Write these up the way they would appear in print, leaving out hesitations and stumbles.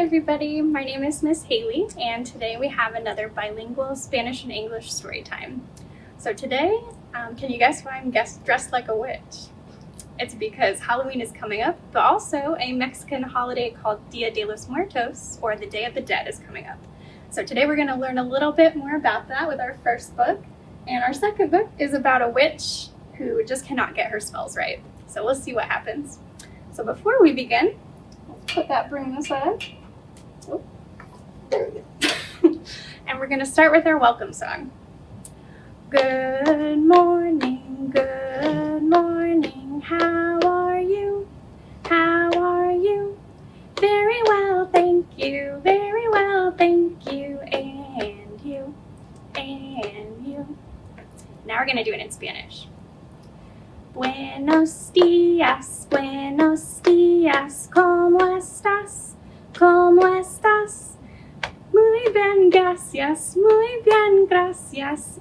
everybody, my name is Miss Haley, and today we have another bilingual Spanish and English story time. So today, can you guess why I'm dressed like a witch? It's because Halloween is coming up, but also a Mexican holiday called Dia de los Muertos, or the Day of the Dead, is coming up. So today we're going to learn a little bit more about that with our first book, and our second book is about a witch who just cannot get her spells right. So we'll see what happens. So before we begin, let's put that broom aside. Oh, there we go. And we're going to start with our welcome song. Good morning, how are you? How are you? Very well, thank you, very well, thank you, and you, and you. Now we're going to do it in Spanish. Buenos días, ¿cómo estás? ¿Cómo estás? Muy bien, gracias,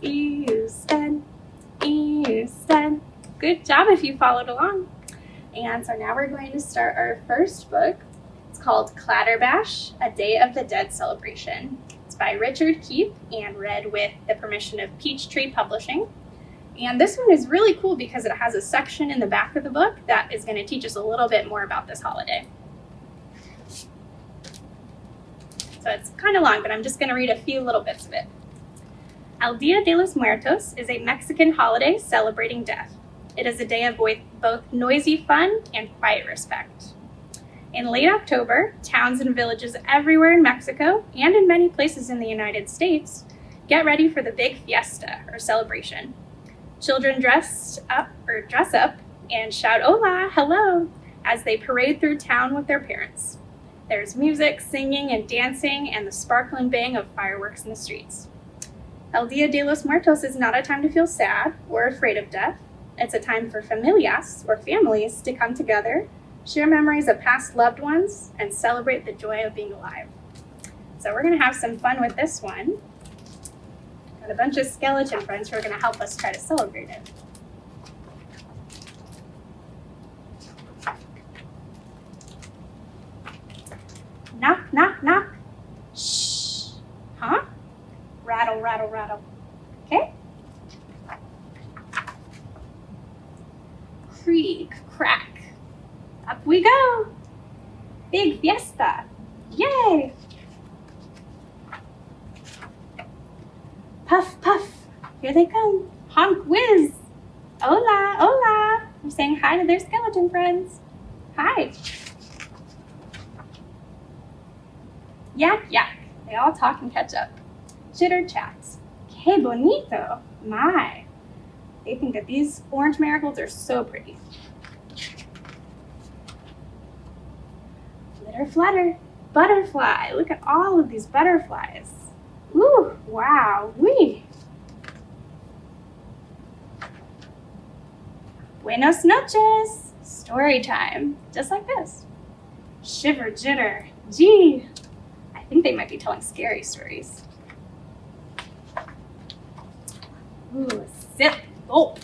¿y usted? ¿Y usted? Good job if you followed along. And so now we're going to start our first book. It's called Clatterbash, A Day of the Dead Celebration. It's by Richard Keith and read with the permission of Peachtree Publishing. And this one is really cool because it has a section in the back of the book that is going to teach us a little bit more about this holiday. So it's kind of long, but I'm just going to read a few little bits of it. El Dia de los Muertos is a Mexican holiday celebrating death. It is a day of both noisy fun and quiet respect. In late October, towns and villages everywhere in Mexico and in many places in the United States get ready for the big fiesta or celebration. Children dress up and shout "Hola," hello, as they parade through town with their parents. There's music, singing, and dancing, and the sparkling bang of fireworks in the streets. El Dia de los Muertos is not a time to feel sad or afraid of death. It's a time for familias, or families, to come together, share memories of past loved ones, and celebrate the joy of being alive. So we're going to have some fun with this one. Got a bunch of skeleton friends who are going to help us try to celebrate it. Knock, knock, knock. Shh. Huh? Rattle, rattle, rattle. Okay? Creak, crack. Up we go. Big fiesta. Yay! Puff, puff, here they come. Honk, whiz. Hola, hola. We're saying hi to their skeleton friends. Hi. Yak, yak. They all talk and catch up. Chitter chats. Que bonito. My. They think that these orange marigolds are so pretty. Flitter, flutter. Butterfly. Look at all of these butterflies. Ooh, wow, wee. Buenos noches. Story time, just like this. Shiver, jitter, gee. I think they might be telling scary stories. Ooh, sip, gulp,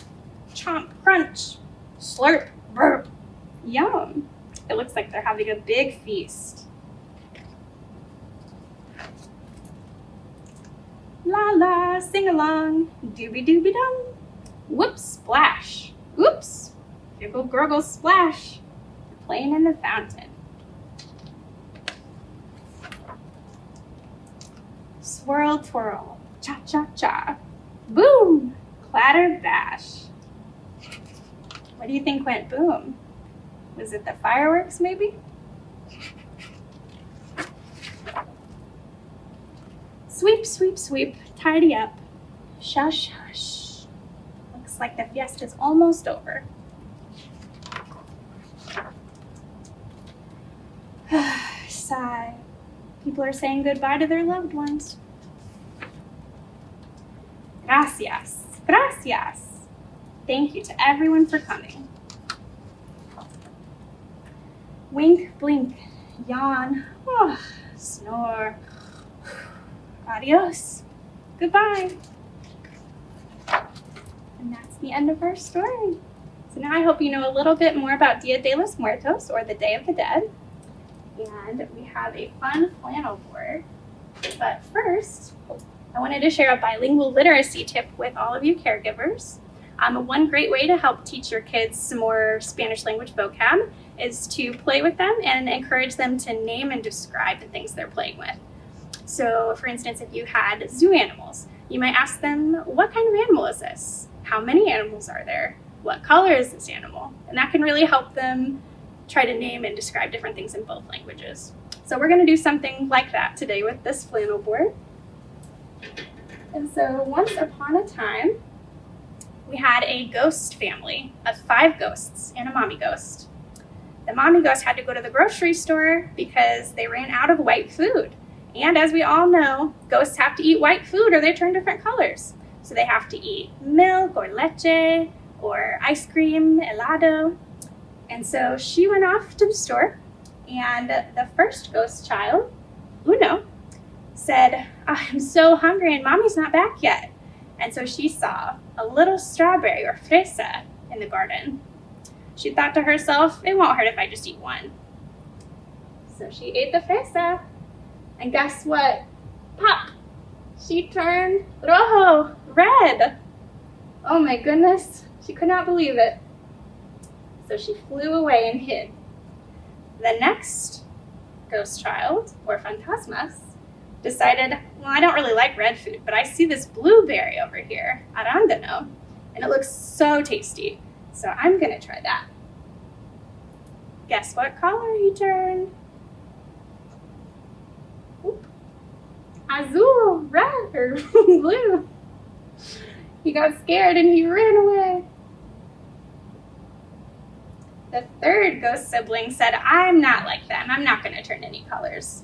chomp, crunch, slurp, burp. Yum. It looks like they're having a big feast. La la, sing along, doobie doobie dum. Whoops, splash. Oops, giggle gurgle splash. Playing in the fountain. Swirl twirl, cha cha cha. Boom, clatter bash. What do you think went boom? Was it the fireworks maybe? Sweep, sweep, sweep, tidy up. Shush, hush. Looks like the fiesta's almost over. Sigh. People are saying goodbye to their loved ones. Gracias, gracias. Thank you to everyone for coming. Wink, blink, yawn, snore. Adios. Goodbye. And that's the end of our story. So now I hope you know a little bit more about Dia de los Muertos, or the Day of the Dead. and we have a fun flannel board. But first, I wanted to share a bilingual literacy tip with all of you caregivers. One great way to help teach your kids some more Spanish language vocab is to play with them and encourage them to name and describe the things they're playing with. So, for instance, if you had zoo animals, you might ask them, what kind of animal is this? How many animals are there? What color is this animal? And that can really help them try to name and describe different things in both languages. So we're going to do something like that today with this flannel board. And so once upon a time, we had a ghost family of 5 ghosts and a mommy ghost. The mommy ghost had to go to the grocery store because they ran out of white food. And as we all know, ghosts have to eat white food or they turn different colors. So they have to eat milk or leche or ice cream, helado. And so she went off to the store, and the first ghost child, Uno, said, I'm so hungry and mommy's not back yet. And so she saw a little strawberry or fresa in the garden. She thought to herself, it won't hurt if I just eat one. So she ate the fresa, and guess what? Pop! She turned rojo, red. Oh my goodness, she could not believe it. So she flew away and hid. The next ghost child, or fantasmas, decided, well, I don't really like red food, but I see this blueberry over here, arándano, and it looks so tasty. So I'm gonna try that. Guess what color he turned? Oop. Azul, red, or blue. He got scared and he ran away. The third ghost sibling said, I'm not like them. I'm not gonna turn any colors.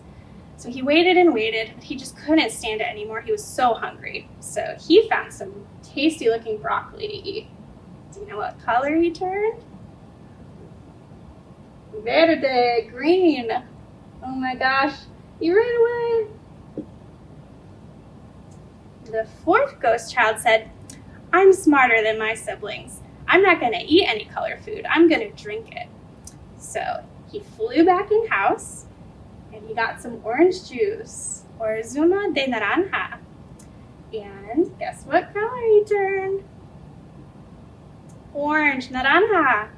So he waited and waited, but he just couldn't stand it anymore. He was so hungry. So he found some tasty looking broccoli to eat. Do you know what color he turned? Verde, green. Oh my gosh, he ran away. The fourth ghost child said, I'm smarter than my siblings. I'm not gonna eat any color food. I'm gonna drink it. So he flew back in house, and he got some orange juice, or zumo de naranja. And guess what color he turned? Orange, naranja.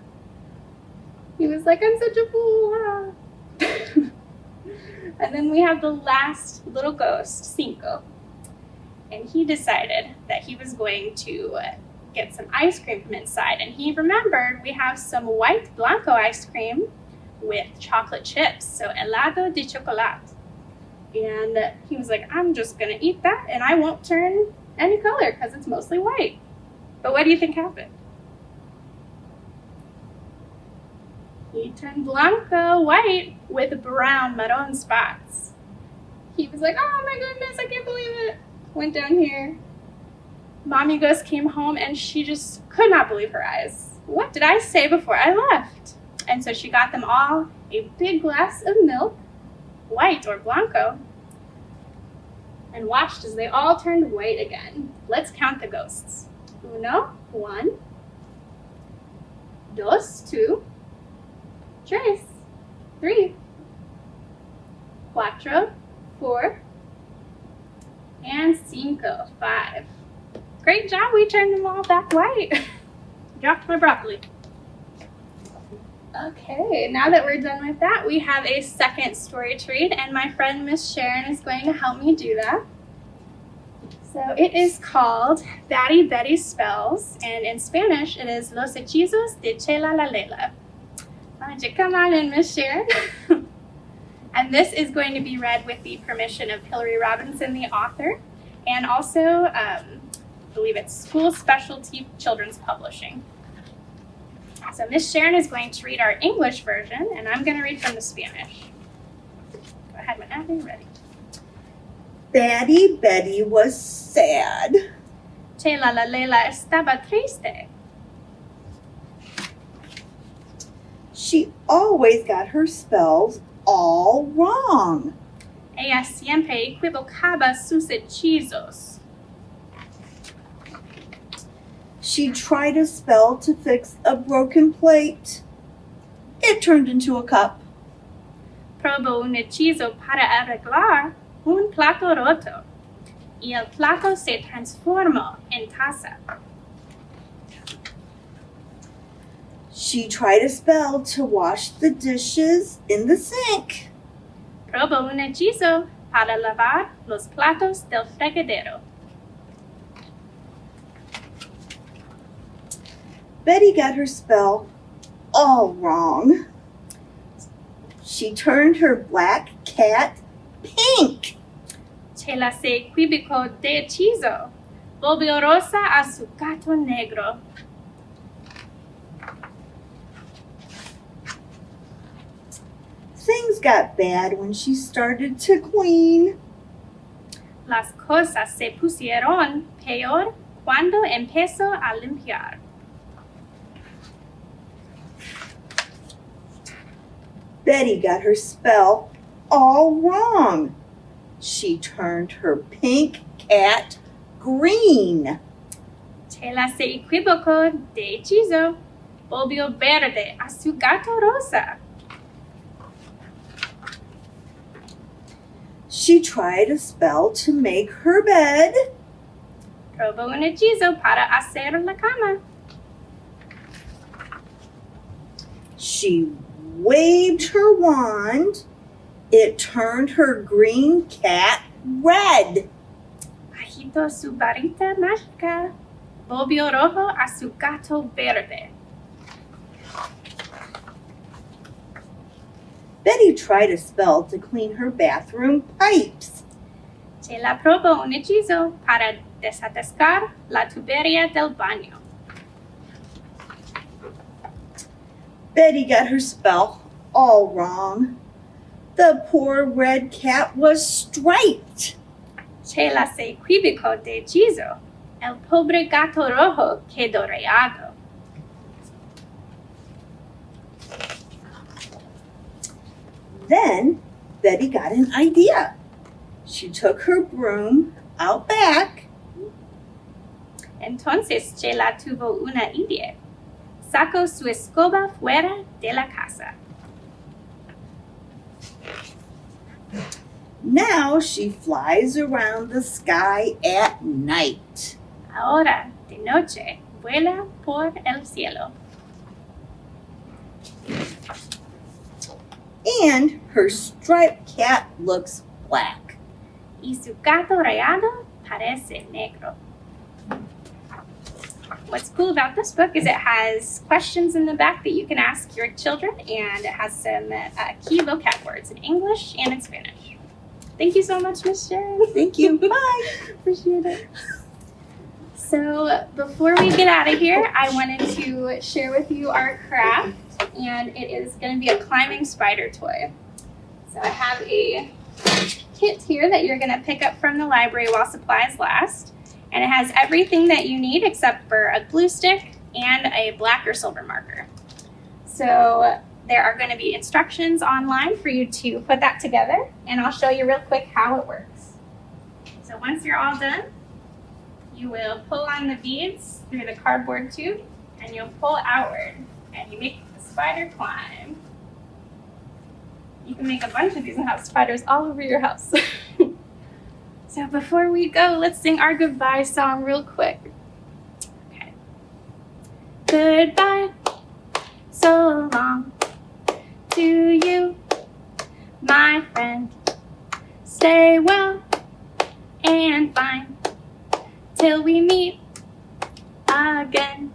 He was like, I'm such a fool. And then we have the last little ghost, Cinco. And he decided that he was going to get some ice cream from inside. And he remembered we have some white blanco ice cream with chocolate chips, so helado de chocolate. And he was like, I'm just gonna eat that and I won't turn any color because it's mostly white. But what do you think happened? He turned blanco white with brown maroon spots. He was like, oh my goodness, I can't believe it. Went down here. Mommy Ghost came home and she just could not believe her eyes. What did I say before I left? And so she got them all a big glass of milk, white or blanco, and watched as they all turned white again. Let's count the ghosts. Uno, 1. Dos, 2. Tres, 3. Cuatro, 4. And cinco, 5. Great job, we turned them all back white. Dropped my broccoli. Okay, now that we're done with that, we have a second story to read, and my friend Miss Sharon is going to help me do that. So it is called Betty Betty Spells, and in Spanish it is Los Hechizos de Chela la Lela. Why don't you come on in, Miss Sharon? And this is going to be read with the permission of Hillary Robinson, the author, and also, I believe it's School Specialty Children's Publishing. So Miss Sharon is going to read our English version, and I'm going to read from the Spanish. Go ahead whenever you're ready. Betty Betty was sad. Chela la Lela estaba triste. She always got her spells all wrong. Ella siempre equivocaba sus hechizos. She tried a spell to fix a broken plate. It turned into a cup. probó un hechizo para arreglar un plato roto y el plato se transformó en taza. She tried a spell to wash the dishes in the sink. Probó un hechizo para lavar los platos del fregadero. Betty got her spell all wrong. She turned her black cat pink. Chela se equivocó de hechizo. Volvió rosa a su gato negro. Things got bad when she started to clean. Las cosas se pusieron peor cuando empezó a limpiar. Betty got her spell all wrong. She turned her pink cat green. Chela se equivocó de hechizo. Volvió verde a su gato rosa. She tried a spell to make her bed. Probó un hechizo para hacer la cama. She waved her wand. It turned her green cat red. Agitó su varita mágica. Volvió rojo a su gato verde. Betty tried a spell to clean her bathroom pipes. Chela probó un hechizo para desatascar la tubería del baño. Betty got her spell all wrong. The poor red cat was striped. Chela se equivocó de hechizo. El pobre gato rojo quedó rayado. Then Betty got an idea. She took her broom out back. Entonces Chela tuvo una idea. Sacó su escoba fuera de la casa. Now she flies around the sky at night. Ahora, de noche, vuela por el cielo. And her striped cat looks black. Y su gato rayado parece negro. What's cool about this book is it has questions in the back that you can ask your children, and it has some key vocab words in English and in Spanish. Thank you so much, Miss Sharon. Thank you. Bye. Appreciate it. So before we get out of here, I wanted to share with you our craft, and it is going to be a climbing spider toy. So I have a kit here that you're going to pick up from the library while supplies last, and it has everything that you need except for a glue stick and a black or silver marker. So there are going to be instructions online for you to put that together, and I'll show you real quick how it works. So once you're all done, you will pull on the beads through the cardboard tube, and you'll pull outward, and you make the spider climb. You can make a bunch of these and have spiders all over your house. So before we go, let's sing our goodbye song real quick. Okay. Goodbye, so long to you, my friend. Stay well and fine till we meet again.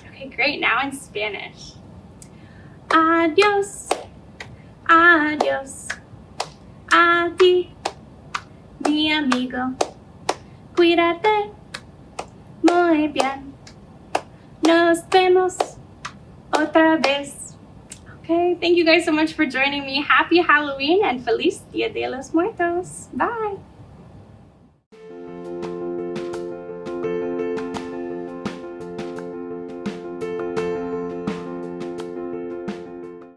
Okay, great. Now in Spanish. Adios, adios, a ti, mi amigo. Cuídate muy bien. Nos vemos otra vez. Okay, thank you guys so much for joining me. Happy Halloween and Feliz Dia de los Muertos. Bye.